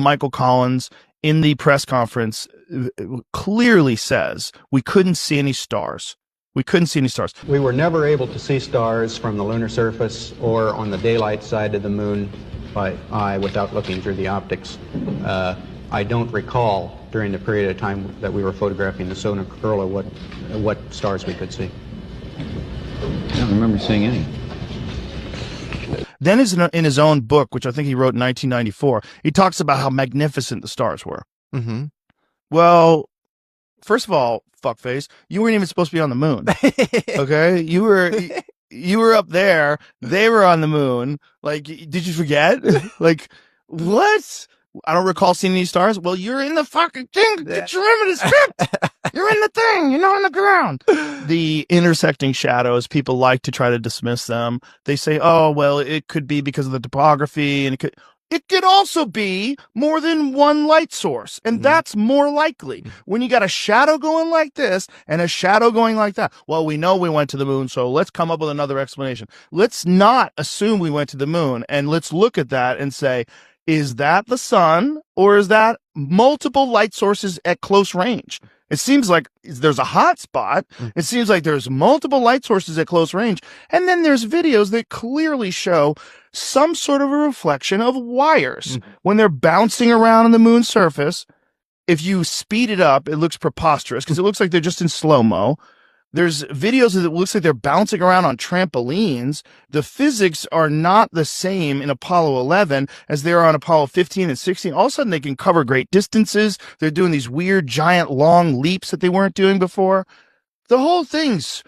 Michael Collins in the press conference clearly says we couldn't see any stars. We couldn't see any stars. We were never able to see stars from the lunar surface or on the daylight side of the moon by eye without looking through the optics. I don't recall during the period of time that we were photographing the solar corona what stars we could see. I don't remember seeing any. Then in his own book, which I think he wrote in 1994, he talks about how magnificent the stars were. Mm-hmm. Well, first of all, fuckface, you weren't even supposed to be on the moon. Okay? You were up there. They were on the moon. Like, did you forget? Like, what? I don't recall seeing any stars. Well, you're in the fucking thing. Did you remember the script? You're in the thing. You're not on the ground. The intersecting shadows, people like to try to dismiss them. They say, oh, well, it could be because of the topography, and it could also be more than one light source, and that's more likely. When you got a shadow going like this and a shadow going like that, well, we know we went to the moon, so let's come up with another explanation. Let's not assume we went to the moon, and let's look at that and say, is that the sun, or is that multiple light sources at close range? It seems like there's a hot spot. It seems like there's multiple light sources at close range. And then there's videos that clearly show some sort of a reflection of wires when they're bouncing around on the moon's surface. If you speed it up, it looks preposterous because it looks like they're just in slow-mo. There's videos that it looks like they're bouncing around on trampolines. The physics are not the same in Apollo 11 as they are on Apollo 15 and 16. All of a sudden, they can cover great distances. They're doing these weird, giant, long leaps that they weren't doing before. The whole thing's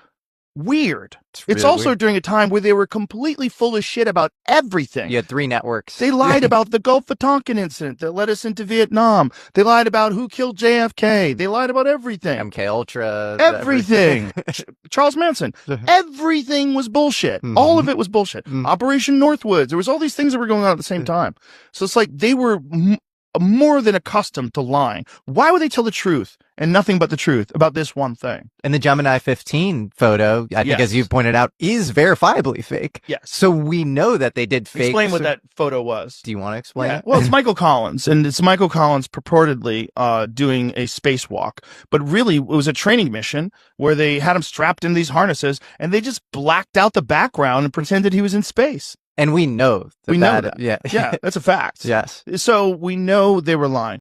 weird. It's really also weird. during a time where they were completely full of shit about everything. You had 3 networks. They lied about the Gulf of Tonkin incident that led us into Vietnam. They lied about who killed JFK. They lied about everything. MK Ultra. Everything. Charles Manson. Everything was bullshit. All of it was bullshit. Operation Northwoods. There was all these things that were going on at the same time. So it's like they were more than accustomed to lying. Why would they tell the truth and nothing but the truth about this one thing? And the Gemini 15 photo, I think, as you pointed out, is verifiably fake. Yes. So we know that they did fake. Explain what that photo was. Do you want to explain it? Well, it's Michael Collins, and it's Michael Collins purportedly doing a spacewalk, but really it was a training mission where they had him strapped in these harnesses, and they just blacked out the background and pretended he was in space. And we know that. We know that. Yeah. Yeah, that's a fact. Yes. So we know they were lying.